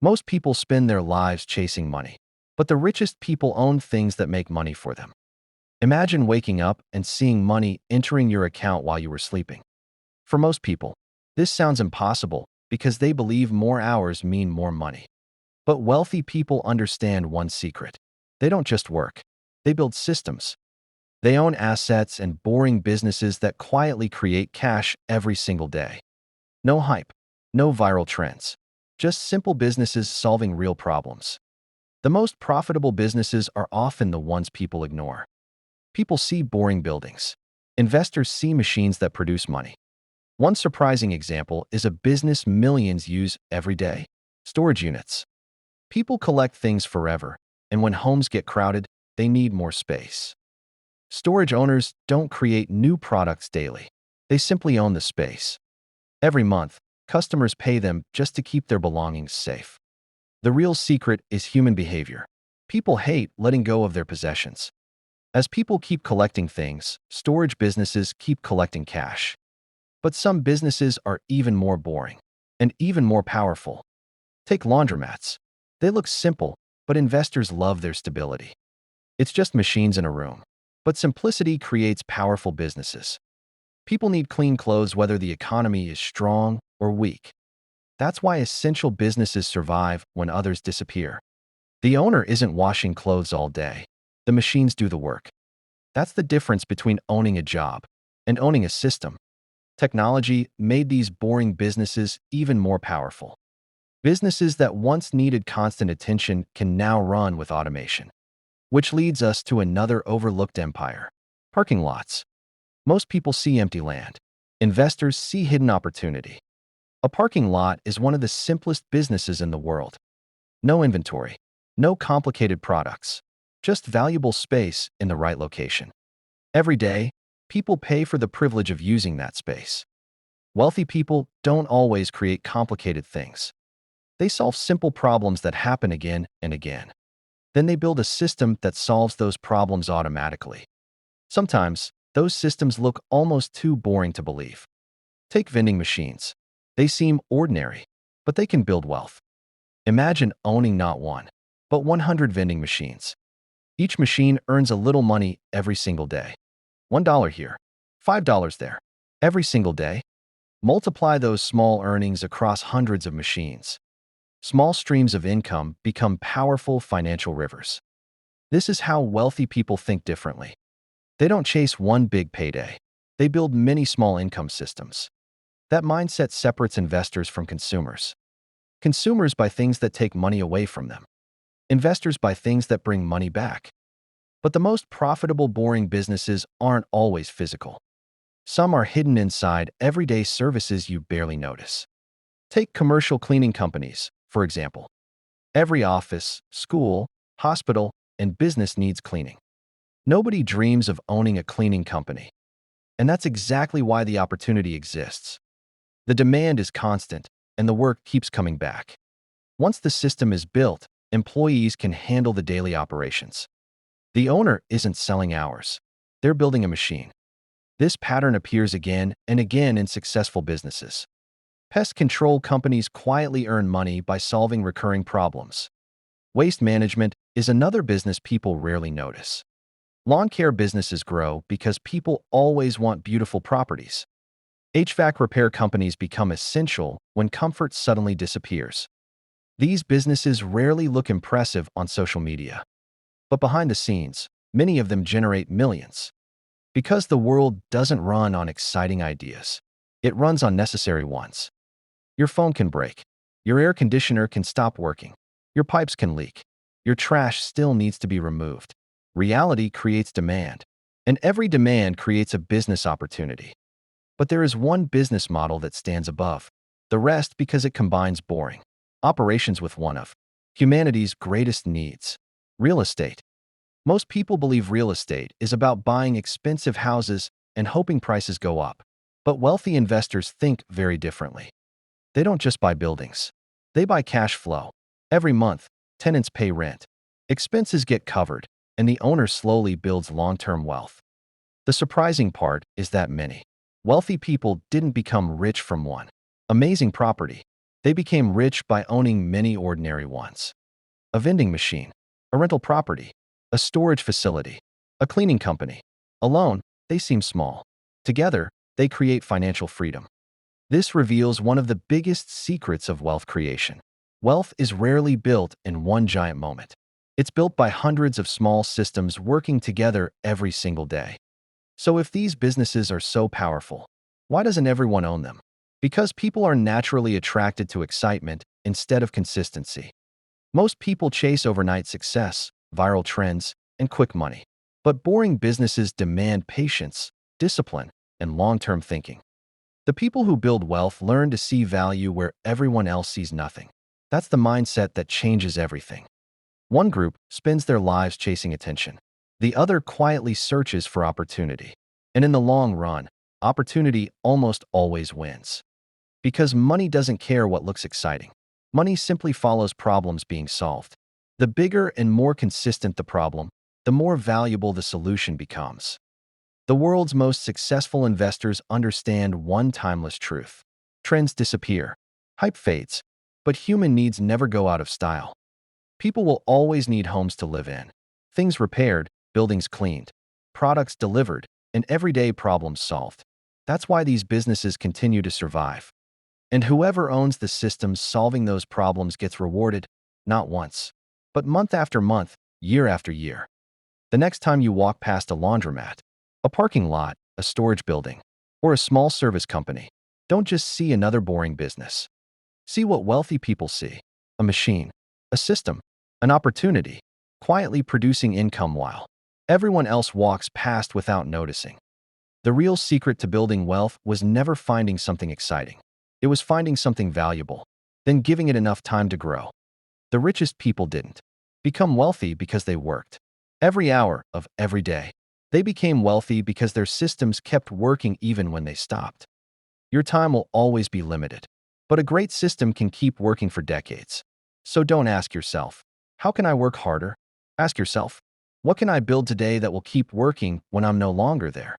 Most people spend their lives chasing money, but the richest people own things that make money for them. Imagine waking up and seeing money entering your account while you were sleeping. For most people, this sounds impossible because they believe more hours mean more money. But wealthy people understand one secret. They don't just work. They build systems. They own assets and boring businesses that quietly create cash every single day. No hype, no viral trends. Just simple businesses solving real problems. The most profitable businesses are often the ones people ignore. People see boring buildings. Investors see machines that produce money. One surprising example is a business millions use every day: storage units. People collect things forever, and when homes get crowded, they need more space. Storage owners don't create new products daily. They simply own the space. Every month, customers pay them just to keep their belongings safe. The real secret is human behavior. People hate letting go of their possessions. As people keep collecting things, storage businesses keep collecting cash. But some businesses are even more boring and even more powerful. Take laundromats. They look simple, but investors love their stability. It's just machines in a room. But simplicity creates powerful businesses. People need clean clothes whether the economy is strong or weak. That's why essential businesses survive when others disappear. The owner isn't washing clothes all day. The machines do the work. That's the difference between owning a job and owning a system. Technology made these boring businesses even more powerful. Businesses that once needed constant attention can now run with automation. Which leads us to another overlooked empire: parking lots. Most people see empty land. Investors see hidden opportunity. A parking lot is one of the simplest businesses in the world. No inventory, no complicated products, just valuable space in the right location. Every day, people pay for the privilege of using that space. Wealthy people don't always create complicated things. They solve simple problems that happen again and again. Then they build a system that solves those problems automatically. Sometimes, those systems look almost too boring to believe. Take vending machines. They seem ordinary, but they can build wealth. Imagine owning not one, but 100 vending machines. Each machine earns a little money every single day. $1 here, $5 there, every single day. Multiply those small earnings across hundreds of machines. Small streams of income become powerful financial rivers. This is how wealthy people think differently. They don't chase one big payday. They build many small income systems. That mindset separates investors from consumers. Consumers buy things that take money away from them. Investors buy things that bring money back. But the most profitable, boring businesses aren't always physical. Some are hidden inside everyday services you barely notice. Take commercial cleaning companies, for example. Every office, school, hospital, and business needs cleaning. Nobody dreams of owning a cleaning company. And that's exactly why the opportunity exists. The demand is constant, and the work keeps coming back. Once the system is built, employees can handle the daily operations. The owner isn't selling hours. They're building a machine. This pattern appears again and again in successful businesses. Pest control companies quietly earn money by solving recurring problems. Waste management is another business people rarely notice. Lawn care businesses grow because people always want beautiful properties. HVAC repair companies become essential when comfort suddenly disappears. These businesses rarely look impressive on social media. But behind the scenes, many of them generate millions. Because the world doesn't run on exciting ideas. It runs on necessary ones. Your phone can break. Your air conditioner can stop working. Your pipes can leak. Your trash still needs to be removed. Reality creates demand, and every demand creates a business opportunity. But there is one business model that stands above the rest because it combines boring operations with one of humanity's greatest needs: real estate. Most people believe real estate is about buying expensive houses and hoping prices go up. But wealthy investors think very differently. They don't just buy buildings. They buy cash flow. Every month, tenants pay rent. Expenses get covered, and the owner slowly builds long-term wealth. The surprising part is that many wealthy people didn't become rich from one amazing property. They became rich by owning many ordinary ones. A vending machine, a rental property, a storage facility, a cleaning company. Alone, they seem small. Together, they create financial freedom. This reveals one of the biggest secrets of wealth creation. Wealth is rarely built in one giant moment. It's built by hundreds of small systems working together every single day. So if these businesses are so powerful, why doesn't everyone own them? Because people are naturally attracted to excitement instead of consistency. Most people chase overnight success, viral trends, and quick money. But boring businesses demand patience, discipline, and long-term thinking. The people who build wealth learn to see value where everyone else sees nothing. That's the mindset that changes everything. One group spends their lives chasing attention. The other quietly searches for opportunity. And in the long run, opportunity almost always wins. Because money doesn't care what looks exciting. Money simply follows problems being solved. The bigger and more consistent the problem, the more valuable the solution becomes. The world's most successful investors understand one timeless truth. Trends disappear, hype fades, but human needs never go out of style. People will always need homes to live in, things repaired, buildings cleaned, products delivered, and everyday problems solved. That's why these businesses continue to survive. And whoever owns the systems solving those problems gets rewarded, not once, but month after month, year after year. The next time you walk past a laundromat, a parking lot, a storage building, or a small service company, don't just see another boring business. See what wealthy people see: a machine, a system, an opportunity, quietly producing income while everyone else walks past without noticing. The real secret to building wealth was never finding something exciting. It was finding something valuable, then giving it enough time to grow. The richest people didn't become wealthy because they worked every hour of every day. They became wealthy because their systems kept working even when they stopped. Your time will always be limited, but a great system can keep working for decades. So don't ask yourself, how can I work harder? Ask yourself, what can I build today that will keep working when I'm no longer there?